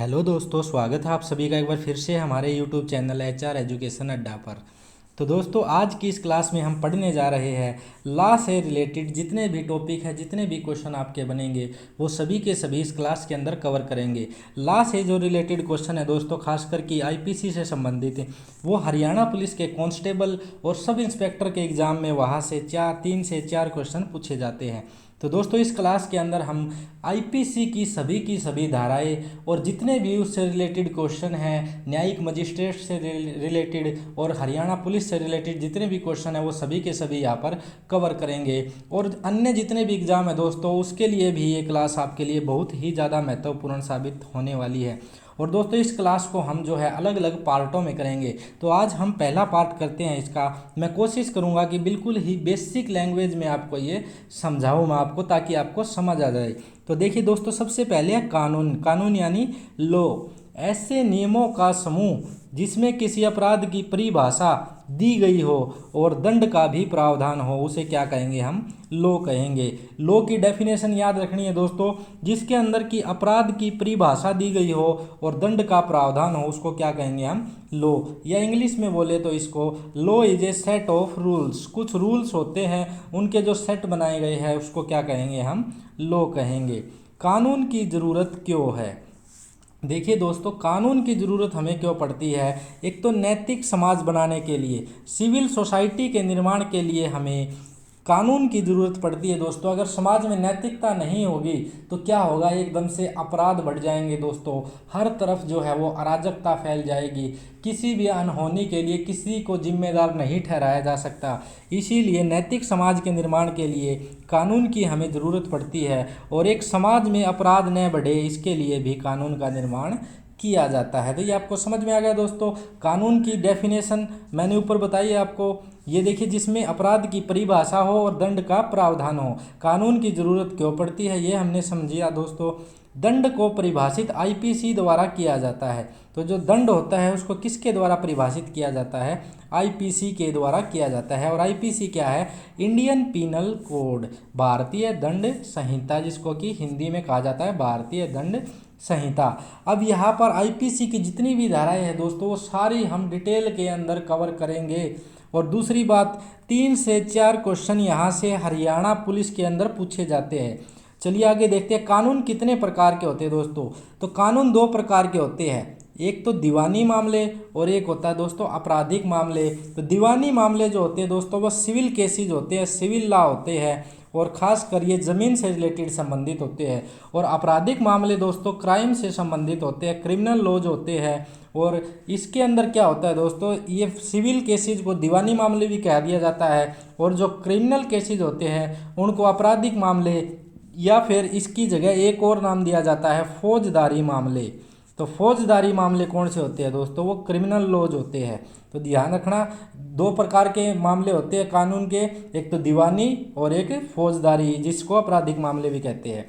Hello दोस्तों, स्वागत है आप सभी का एक बार फिर से हमारे यूट्यूब चैनल HR एजुकेशन अड्डा पर। तो दोस्तों, आज की इस क्लास में हम पढ़ने जा रहे हैं लॉ से रिलेटेड जितने भी टॉपिक हैं, जितने भी क्वेश्चन आपके बनेंगे वो सभी के सभी इस क्लास के अंदर कवर करेंगे। लॉ से जो रिलेटेड क्वेश्चन है दोस्तों, खासकर कि IPC से संबंधित है, वो हरियाणा पुलिस के कांस्टेबल और सब इंस्पेक्टर के एग्जाम में वहाँ से 3 से 4 क्वेश्चन पूछे जाते हैं। तो दोस्तों, इस क्लास के अंदर हम IPC की सभी धाराएं और जितने भी उससे रिलेटेड क्वेश्चन हैं, न्यायिक मजिस्ट्रेट से रिलेटेड और हरियाणा पुलिस से रिलेटेड जितने भी क्वेश्चन हैं वो सभी के सभी यहाँ पर कवर करेंगे। और अन्य जितने भी एग्जाम है दोस्तों, उसके लिए भी ये क्लास आपके लिए बहुत ही ज़्यादा महत्वपूर्ण साबित होने वाली है। और दोस्तों, इस क्लास को हम जो है अलग अलग पार्टों में करेंगे। तो आज हम पहला पार्ट करते हैं इसका। मैं कोशिश करूंगा कि बिल्कुल ही बेसिक लैंग्वेज में आपको ये समझाऊं मैं आपको, ताकि आपको समझ आ जाए। तो देखिए दोस्तों, सबसे पहले है कानून। कानून यानी लॉ, ऐसे नियमों का समूह जिसमें किसी अपराध की परिभाषा दी गई हो और दंड का भी प्रावधान हो, उसे क्या कहेंगे? हम लॉ कहेंगे। लॉ की डेफिनेशन याद रखनी है दोस्तों, जिसके अंदर की अपराध की परिभाषा दी गई हो और दंड का प्रावधान हो, उसको क्या कहेंगे? हम लॉ। या इंग्लिश में बोले तो इसको law is a set of rules. कुछ रूल्स होते हैं, उनके जो सेट बनाए गए हैं उसको क्या कहेंगे? हम लॉ कहेंगे। कानून की ज़रूरत क्यों है? देखिए दोस्तों, कानून की ज़रूरत हमें क्यों पड़ती है? एक तो नैतिक समाज बनाने के लिए, सिविल सोसाइटी के निर्माण के लिए हमें कानून की ज़रूरत पड़ती है दोस्तों। अगर समाज में नैतिकता नहीं होगी तो क्या होगा? एकदम से अपराध बढ़ जाएंगे दोस्तों, हर तरफ जो है वो अराजकता फैल जाएगी। किसी भी अनहोनी के लिए किसी को जिम्मेदार नहीं ठहराया जा सकता। इसीलिए नैतिक समाज के निर्माण के लिए कानून की हमें ज़रूरत पड़ती है। और एक समाज में अपराध न बढ़े, इसके लिए भी कानून का निर्माण किया जाता है। तो ये आपको समझ में आ गया दोस्तों। कानून की डेफिनेशन मैंने ऊपर बताई है आपको। ये देखिए, जिसमें अपराध की परिभाषा हो और दंड का प्रावधान हो। कानून की ज़रूरत क्यों पड़ती है, ये हमने समझिया दोस्तों। दंड को परिभाषित IPC द्वारा किया जाता है। तो जो दंड होता है उसको किसके द्वारा परिभाषित किया जाता है? IPC के द्वारा किया जाता है। और IPC क्या है? इंडियन पीनल कोड, भारतीय दंड संहिता, जिसको कि हिंदी में कहा जाता है भारतीय दंड संहिता। अब यहाँ पर IPC की जितनी भी धाराएं हैं दोस्तों, वो सारी हम डिटेल के अंदर कवर करेंगे। और दूसरी बात, 3 से 4 क्वेश्चन यहाँ से हरियाणा पुलिस के अंदर पूछे जाते हैं। चलिए आगे देखते हैं। कानून कितने प्रकार के होते हैं दोस्तों? तो कानून 2 प्रकार के होते हैं, एक तो दीवानी मामले और एक होता है दोस्तों आपराधिक मामले। तो दीवानी मामले जो होते हैं दोस्तों, वो सिविल केसेज होते हैं, सिविल लॉ होते हैं, और ख़ास कर ये ज़मीन से रिलेटेड संबंधित होते हैं। और आपराधिक मामले दोस्तों क्राइम से संबंधित होते हैं, क्रिमिनल लॉज होते हैं। और इसके अंदर क्या होता है दोस्तों, ये सिविल केसेज को दीवानी मामले भी कह दिया जाता है, और जो क्रिमिनल केसेज होते हैं उनको आपराधिक मामले, या फिर इसकी जगह एक और नाम दिया जाता है फौजदारी मामले। तो फौजदारी मामले कौन से होते हैं दोस्तों? वो क्रिमिनल लॉज होते हैं। तो ध्यान रखना, 2 प्रकार के मामले होते हैं कानून के, एक तो दीवानी और एक फौजदारी, जिसको आपराधिक मामले भी कहते हैं।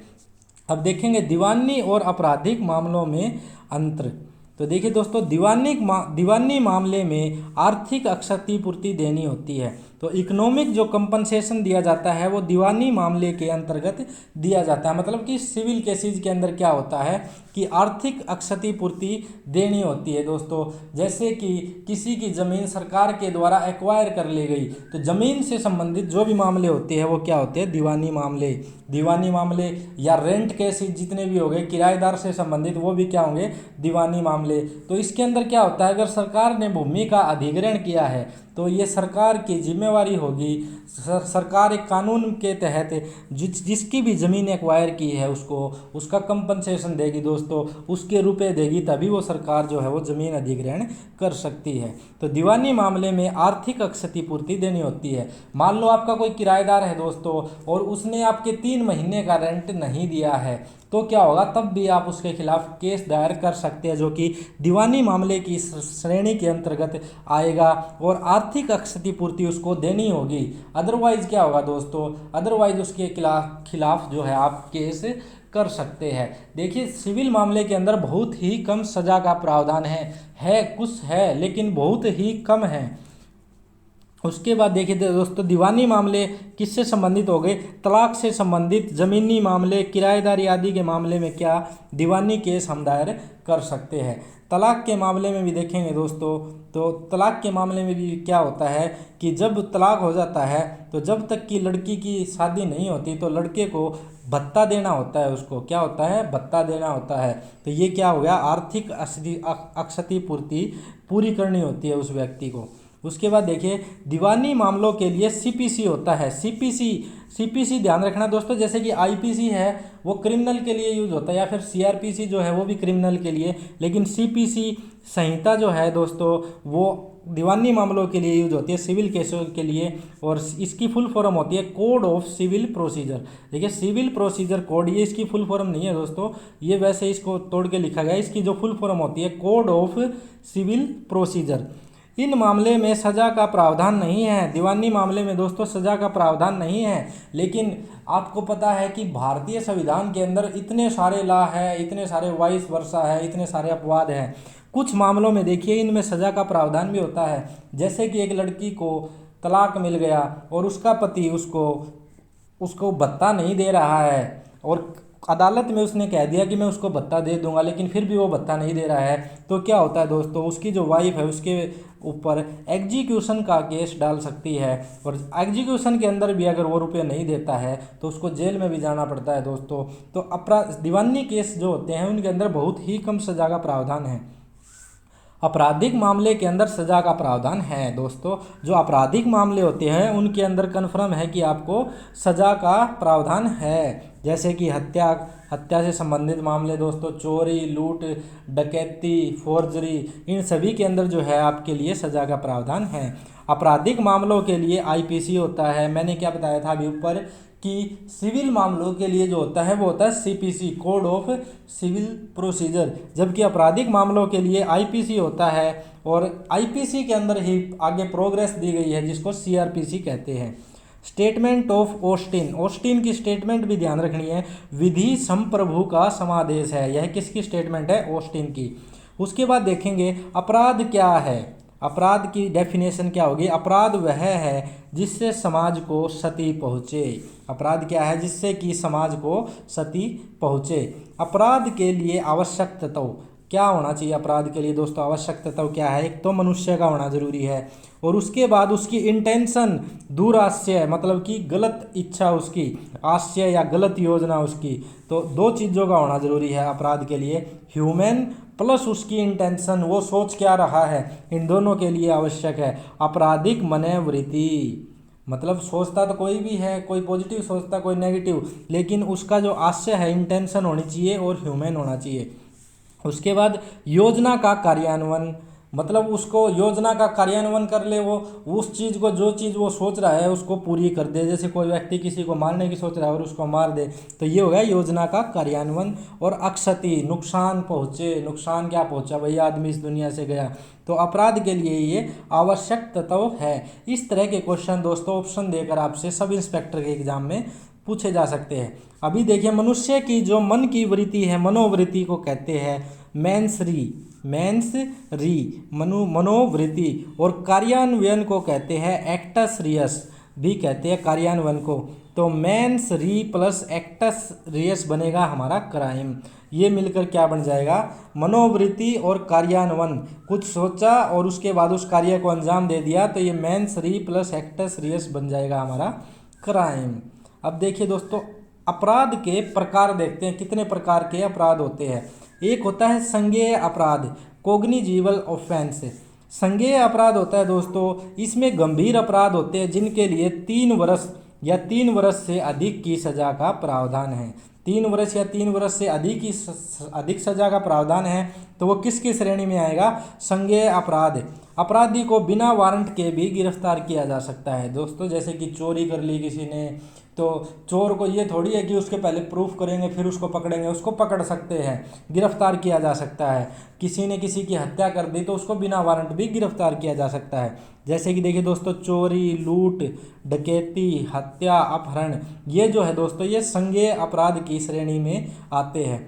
अब देखेंगे दीवानी और आपराधिक मामलों में अंतर। तो देखिए दोस्तों, दीवानी मामले में आर्थिक क्षतिपूर्ति देनी होती है। तो इकोनॉमिक जो कंपनसेशन दिया जाता है वो दीवानी मामले के अंतर्गत दिया जाता है। मतलब कि सिविल केसेज के अंदर क्या होता है कि आर्थिक क्षतिपूर्ति देनी होती है दोस्तों। जैसे कि किसी की ज़मीन सरकार के द्वारा एक्वायर कर ली गई, तो ज़मीन से संबंधित जो भी मामले होते हैं वो क्या होते हैं? दीवानी मामले। दीवानी मामले या रेंट केसेज जितने भी हो गए, किराएदार से संबंधित, वो भी क्या होंगे? दीवानी मामले। तो इसके अंदर क्या होता है, अगर सरकार ने भूमि का अधिग्रहण किया है तो ये सरकार की जिम्मेवारी होगी। सरकार एक कानून के तहत जिसकी भी ज़मीन एक्वायर की है उसको उसका कंपनसेशन देगी दोस्तों, उसके रुपए देगी, तभी वो सरकार जो है वो ज़मीन अधिग्रहण कर सकती है। तो दीवानी मामले में आर्थिक क्षतिपूर्ति देनी होती है। मान लो आपका कोई किराएदार है दोस्तों और उसने आपके 3 महीने का रेंट नहीं दिया है, तो क्या होगा? तब भी आप उसके खिलाफ केस दायर कर सकते हैं, जो कि दीवानी मामले की श्रेणी के अंतर्गत आएगा, और आर्थिक क्षतिपूर्ति उसको देनी होगी। अदरवाइज क्या होगा दोस्तों? अदरवाइज उसके खिलाफ जो है आप केस कर सकते हैं। देखिए, सिविल मामले के अंदर बहुत ही कम सज़ा का प्रावधान है कुछ है लेकिन बहुत ही कम है। उसके बाद देखिए दोस्तों, दीवानी मामले किससे संबंधित हो गए? तलाक से संबंधित। ज़मीनी मामले, किराएदारी आदि के मामले में क्या दीवानी केस हम दायर कर सकते हैं। तलाक के मामले में भी देखेंगे दोस्तों, तो तलाक के मामले में भी क्या होता है कि जब तलाक हो जाता है तो जब तक कि लड़की की शादी नहीं होती तो लड़के को भत्ता देना होता है। उसको क्या होता है? भत्ता देना होता है। तो ये क्या हो गया? आर्थिक क्षतिपूर्ति पूरी करनी होती है उस व्यक्ति को। उसके बाद देखिए, दीवानी मामलों के लिए सीपीसी होता है। सीपीसी ध्यान रखना दोस्तों, जैसे कि आईपीसी है वो क्रिमिनल के लिए यूज होता है, या फिर सीआरपीसी जो है वो भी क्रिमिनल के लिए, लेकिन सीपीसी संहिता जो है दोस्तों वो दीवानी मामलों के लिए यूज होती है, सिविल केसों के लिए। और इसकी फुल फॉर्म होती है कोड ऑफ सिविल प्रोसीजर। देखिए, सिविल प्रोसीजर कोड, ये इसकी फुल फॉर्म नहीं है दोस्तों, ये वैसे इसको तोड़ के लिखा गया है। इसकी जो फुल फॉर्म होती है कोड ऑफ सिविल प्रोसीजर। इन मामले में सज़ा का प्रावधान नहीं है। दीवानी मामले में दोस्तों सज़ा का प्रावधान नहीं है, लेकिन आपको पता है कि भारतीय संविधान के अंदर इतने सारे लॉ है, इतने सारे वाइस वर्सा है, इतने सारे अपवाद हैं। कुछ मामलों में देखिए इनमें सज़ा का प्रावधान भी होता है। जैसे कि एक लड़की को तलाक मिल गया और उसका पति उसको भत्ता नहीं दे रहा है, और अदालत में उसने कह दिया कि मैं उसको भत्ता दे दूंगा, लेकिन फिर भी वो भत्ता नहीं दे रहा है, तो क्या होता है दोस्तों, उसकी जो वाइफ है उसके ऊपर एग्जीक्यूशन का केस डाल सकती है। और एग्जीक्यूशन के अंदर भी अगर वो रुपये नहीं देता है तो उसको जेल में भी जाना पड़ता है दोस्तों। तो अपराध दीवानी केस जो होते हैं उनके अंदर बहुत ही कम सज़ा का प्रावधान है। आपराधिक मामले के अंदर सज़ा का प्रावधान है दोस्तों। जो आपराधिक मामले होते हैं उनके अंदर कन्फर्म है कि आपको सज़ा का प्रावधान है। जैसे कि हत्या से संबंधित मामले दोस्तों, चोरी, लूट, डकैती, फोर्जरी, इन सभी के अंदर जो है आपके लिए सज़ा का प्रावधान है। आपराधिक मामलों के लिए आईपीसी होता है। मैंने क्या बताया था अभी ऊपर कि सिविल मामलों के लिए जो होता है वो होता है CPC, code of civil procedure, जबकि आपराधिक मामलों के लिए आईपीसी होता है। और आईपीसी के अंदर ही आगे प्रोग्रेस दी गई है जिसको सीआरपीसी कहते हैं। स्टेटमेंट ऑफ ऑस्टिन की स्टेटमेंट भी ध्यान रखनी है। विधि संप्रभु का समादेश है, यह किसकी स्टेटमेंट है? ऑस्टिन की। उसके बाद देखेंगे अपराध क्या है। अपराध की डेफिनेशन क्या होगी? अपराध वह है जिससे समाज को क्षति पहुँचे। अपराध क्या है? जिससे कि समाज को क्षति पहुँचे। अपराध के लिए आवश्यक तत्व क्या होना चाहिए? अपराध के लिए दोस्तों आवश्यक तत्व क्या है? एक तो मनुष्य का होना जरूरी है, और उसके बाद उसकी इंटेंशन, दुराशय मतलब कि गलत इच्छा उसकी, आशय या गलत योजना उसकी, तो दो चीज़ों का होना जरूरी है अपराध के लिए। ह्यूमन प्लस उसकी इंटेंशन, वो सोच क्या रहा है, इन दोनों के लिए आवश्यक है। आपराधिक मनोवृत्ति मतलब सोचता तो कोई भी है, कोई पॉजिटिव सोचता कोई नेगेटिव, लेकिन उसका जो आशय है, इंटेंशन होनी चाहिए और ह्यूमन होना चाहिए। उसके बाद योजना का कार्यान्वयन, मतलब उसको योजना का कार्यान्वयन कर ले, वो उस चीज़ को, जो चीज़ वो सोच रहा है उसको पूरी कर दे। जैसे कोई व्यक्ति किसी को मारने की सोच रहा है और उसको मार दे, तो ये हो गया योजना का कार्यान्वयन। और अक्षति नुकसान पहुँचे, नुकसान क्या पहुँचा भैया, आदमी इस दुनिया से गया, तो अपराध के लिए ये आवश्यक तत्व है। इस तरह के क्वेश्चन दोस्तों ऑप्शन देकर आपसे सब इंस्पेक्टर के एग्जाम में पूछे जा सकते हैं। अभी देखिए, मनुष्य की जो मन की वृत्ति है, मनोवृत्ति को कहते हैं मनोवृत्ति, और कार्यान्वयन को कहते हैं एक्टस रियस भी कहते हैं कार्यान्वयन को। तो मेंस री प्लस एक्टस रियस बनेगा हमारा क्राइम। ये मिलकर क्या बन जाएगा? मनोवृत्ति और कार्यान्वयन। कुछ सोचा और उसके बाद उस कार्य को अंजाम दे दिया, तो ये मेंस री प्लस एक्टस रियस बन जाएगा हमारा क्राइम। अब देखिए दोस्तों, अपराध के प्रकार देखते हैं, कितने प्रकार के अपराध होते हैं। एक होता है संज्ञेय अपराध, कोग्निजिबल ऑफेंस। संज्ञेय अपराध होता है दोस्तों, इसमें गंभीर अपराध होते हैं जिनके लिए 3 वर्ष या 3 वर्ष से अधिक की सजा का प्रावधान है। 3 वर्ष या 3 वर्ष से अधिक सजा का प्रावधान है, तो वो किसकी श्रेणी में आएगा? संज्ञेय अपराध। अपराधी को बिना वारंट के भी गिरफ्तार किया जा सकता है दोस्तों। जैसे कि चोरी कर ली किसी ने, तो चोर को ये थोड़ी है कि उसके पहले प्रूफ करेंगे फिर उसको पकड़ेंगे, उसको पकड़ सकते हैं, गिरफ्तार किया जा सकता है। किसी ने किसी की हत्या कर दी तो उसको बिना वारंट भी गिरफ्तार किया जा सकता है। जैसे कि देखिए दोस्तों, चोरी, लूट, डकैती, हत्या, अपहरण, ये जो है दोस्तों ये संज्ञेय अपराध की श्रेणी में आते हैं।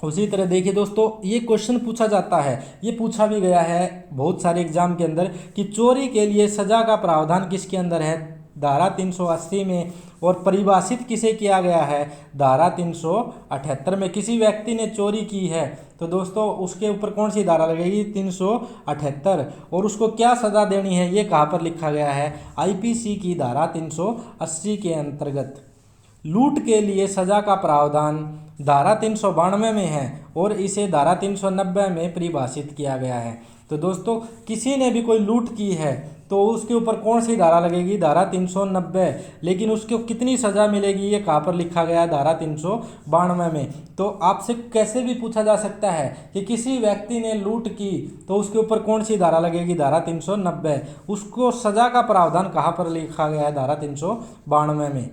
उसी तरह देखिए दोस्तों, ये क्वेश्चन पूछा जाता है, ये पूछा भी गया है बहुत सारे एग्जाम के अंदर कि चोरी के लिए सजा का प्रावधान किसके अंदर है, धारा 380 में, और परिभाषित किसे किया गया है, धारा 378 में। किसी व्यक्ति ने चोरी की है तो दोस्तों उसके ऊपर कौन सी धारा लगेगी, 378, और उसको क्या सजा देनी है ये कहाँ पर लिखा गया है, आईपीसी की धारा 380 के अंतर्गत। लूट के लिए सजा का प्रावधान धारा 392 में है और इसे धारा 390 में परिभाषित किया गया है। तो दोस्तों किसी ने भी कोई लूट की है तो उसके ऊपर कौन सी धारा लगेगी, धारा 390, लेकिन उसको कितनी सज़ा मिलेगी ये कहाँ पर लिखा गया है, धारा 392 में। तो आपसे कैसे भी पूछा जा सकता है कि किसी व्यक्ति ने लूट की तो उसके ऊपर कौन सी धारा लगेगी, धारा 390, उसको सज़ा का प्रावधान कहाँ पर लिखा गया है, धारा 392 में।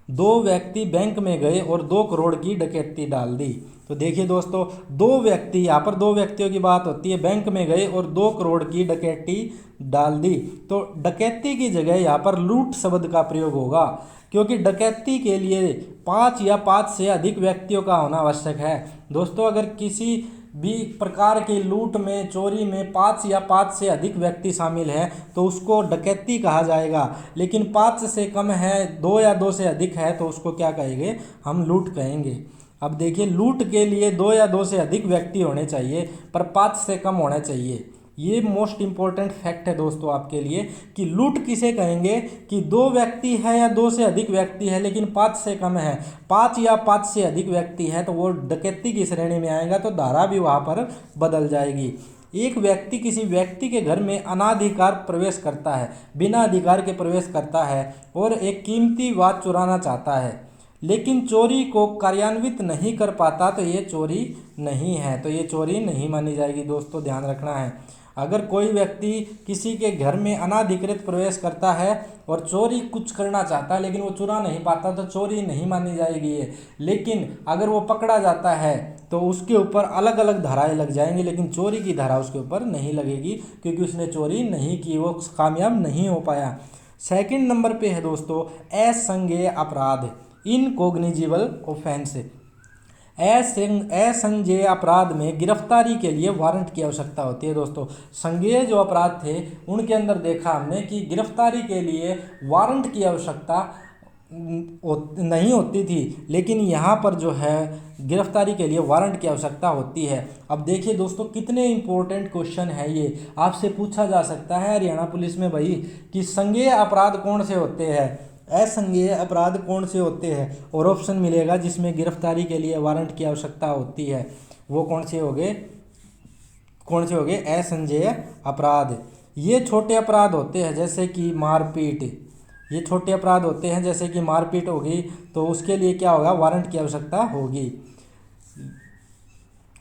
दो व्यक्ति बैंक में गए और 2 करोड़ की डकैती डाल दी। तो देखिए दोस्तों, दो व्यक्ति, यहाँ पर दो व्यक्तियों की बात होती है, बैंक में गए और 2 करोड़ की डकैती डाल दी। तो डकैती की जगह यहाँ पर लूट शब्द का प्रयोग होगा, क्योंकि डकैती के लिए 5 या 5 से अधिक व्यक्तियों का होना आवश्यक है। दोस्तों अगर किसी भी प्रकार की लूट में, चोरी में 5 या 5 से अधिक व्यक्ति शामिल है तो उसको डकैती कहा जाएगा, लेकिन 5 से कम है, 2 या 2 से अधिक है तो उसको क्या कहेंगे, हम लूट कहेंगे। अब देखिए, लूट के लिए 2 या 2 से अधिक व्यक्ति होने चाहिए पर 5 से कम होना चाहिए। ये मोस्ट इंपॉर्टेंट फैक्ट है दोस्तों आपके लिए कि लूट किसे कहेंगे कि 2 व्यक्ति है या 2 से अधिक व्यक्ति है लेकिन 5 से कम है, 5 या 5 से अधिक व्यक्ति है तो वो डकैती की श्रेणी में आएगा, तो धारा भी वहाँ पर बदल जाएगी। एक व्यक्ति किसी व्यक्ति के घर में अनाधिकार प्रवेश करता है, बिना अधिकार के प्रवेश करता है और एक कीमती बात चुराना चाहता है, लेकिन चोरी को कार्यान्वित नहीं कर पाता तो ये चोरी नहीं है, तो ये चोरी नहीं मानी जाएगी। दोस्तों ध्यान रखना है, अगर कोई व्यक्ति किसी के घर में अनाधिकृत प्रवेश करता है और चोरी कुछ करना चाहता है लेकिन वो चुरा नहीं पाता तो चोरी नहीं मानी जाएगी ये। लेकिन अगर वो पकड़ा जाता है तो उसके ऊपर अलग अलग धाराएं लग जाएंगी, लेकिन चोरी की धारा उसके ऊपर नहीं लगेगी क्योंकि उसने चोरी नहीं की, वो कामयाब नहीं हो पाया। सेकंड नंबर पे है दोस्तों असंज्ञेय अपराध, इनकॉग्निजिबल ऑफेंस। असंज्ञेय अपराध में गिरफ्तारी के लिए वारंट की आवश्यकता होती है। दोस्तों संज्ञेय जो अपराध थे उनके अंदर देखा हमने कि गिरफ्तारी के लिए वारंट की आवश्यकता नहीं होती थी, लेकिन यहाँ पर जो है गिरफ्तारी के लिए वारंट की आवश्यकता होती है। अब देखिए दोस्तों कितने इंपॉर्टेंट क्वेश्चन है ये, आपसे पूछा जा सकता है हरियाणा पुलिस में भाई कि संज्ञेय अपराध कौन से होते हैं, असंज्ञेय अपराध कौन से होते हैं, और ऑप्शन मिलेगा जिसमें गिरफ्तारी के लिए वारंट की आवश्यकता होती है, वो कौन से हो गए, असंज्ञेय अपराध। ये छोटे अपराध होते हैं जैसे कि मारपीट, ये छोटे अपराध होते हैं जैसे कि मारपीट होगी तो उसके लिए क्या होगा, वारंट की आवश्यकता होगी।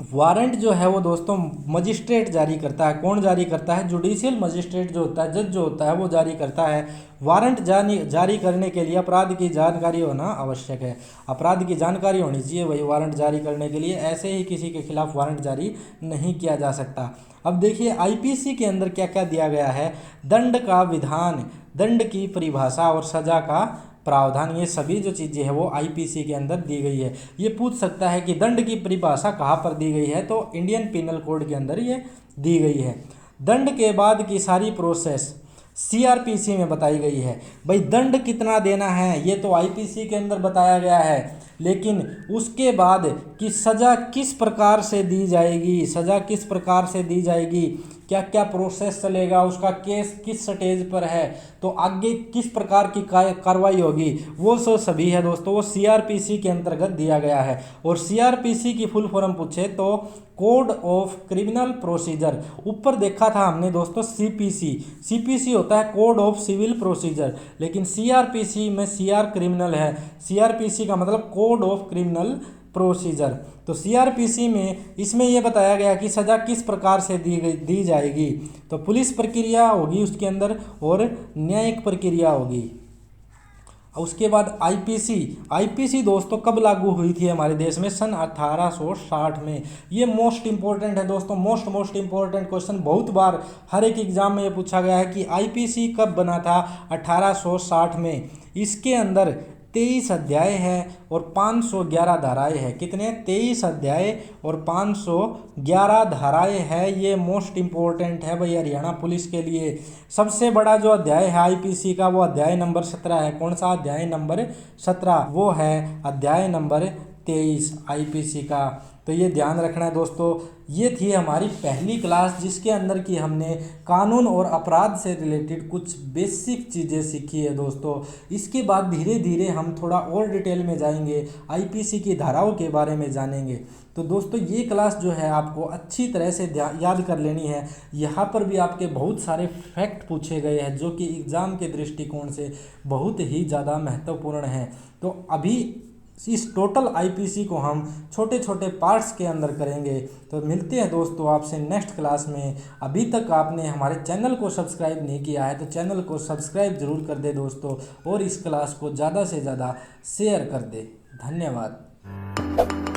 वारंट जो है वो दोस्तों मजिस्ट्रेट जारी करता है। कौन जारी करता है, जुडिशियल मजिस्ट्रेट जो होता है, जज जो होता है वो जारी करता है। वारंट जारी करने के लिए अपराध की जानकारी होना आवश्यक है, अपराध की जानकारी होनी चाहिए वही वारंट जारी करने के लिए, ऐसे ही किसी के खिलाफ वारंट जारी नहीं किया जा सकता। अब देखिए आईपीसी के अंदर क्या क्या दिया गया है, दंड का विधान, दंड की परिभाषा और सजा का प्रावधान, ये सभी जो चीज़ें हैं वो आईपीसी के अंदर दी गई है। ये पूछ सकता है कि दंड की परिभाषा कहाँ पर दी गई है, तो इंडियन पिनल कोड के अंदर ये दी गई है। दंड के बाद की सारी प्रोसेस सीआरपीसी में बताई गई है। भाई दंड कितना देना है ये तो आईपीसी के अंदर बताया गया है, लेकिन उसके बाद कि सज़ा किस प्रकार से दी जाएगी, सज़ा किस प्रकार से दी जाएगी, क्या क्या प्रोसेस चलेगा, उसका केस किस स्टेज पर है, तो आगे किस प्रकार की कार्रवाई होगी, वो सभी है दोस्तों वो सीआरपीसी के अंतर्गत दिया गया है। और सीआरपीसी की फुल फॉर्म पूछे तो कोड ऑफ क्रिमिनल प्रोसीजर, ऊपर देखा था हमने दोस्तों सीपीसी होता है कोड ऑफ सिविल प्रोसीजर, लेकिन सीआरपीसी में सीआर क्रिमिनल है, सीआरपीसी का मतलब कोड ऑफ क्रिमिनल प्रोसीजर। तो सीआरपीसी में इसमें यह बताया गया कि सज़ा किस प्रकार से दी जाएगी, तो पुलिस प्रक्रिया होगी उसके अंदर और न्यायिक प्रक्रिया होगी। उसके बाद आईपीसी दोस्तों कब लागू हुई थी हमारे देश में, सन 1860 में। ये मोस्ट इंपॉर्टेंट है दोस्तों, मोस्ट इंपॉर्टेंट क्वेश्चन, बहुत बार हर एक एग्जाम में ये पूछा गया है कि आईपीसी कब बना था, 1860 में। इसके अंदर 23 अध्याय है और 511 धाराएं हैं। कितने? 23 अध्याय और 511 धाराएं हैं। ये मोस्ट इम्पोर्टेंट है भाई हरियाणा पुलिस के लिए। सबसे बड़ा जो अध्याय है आईपीसी का वो अध्याय नंबर 17 है। कौन सा अध्याय नंबर 17? वो है अध्याय नंबर 23 आईपीसी का। तो ये ध्यान रखना है दोस्तों। ये थी हमारी पहली क्लास जिसके अंदर की हमने कानून और अपराध से रिलेटेड कुछ बेसिक चीज़ें सीखी है दोस्तों। इसके बाद धीरे धीरे हम थोड़ा और डिटेल में जाएंगे, आईपीसी की धाराओं के बारे में जानेंगे। तो दोस्तों ये क्लास जो है आपको अच्छी तरह से याद कर लेनी है। यहाँ पर भी आपके बहुत सारे फैक्ट पूछे गए हैं जो कि एग्ज़ाम के दृष्टिकोण से बहुत ही ज़्यादा महत्वपूर्ण हैं। तो अभी इस टोटल आईपीसी को हम छोटे छोटे पार्ट्स के अंदर करेंगे। तो मिलते हैं दोस्तों आपसे नेक्स्ट क्लास में। अभी तक आपने हमारे चैनल को सब्सक्राइब नहीं किया है तो चैनल को सब्सक्राइब जरूर कर दे दोस्तों, और इस क्लास को ज़्यादा से ज़्यादा शेयर कर दे। धन्यवाद।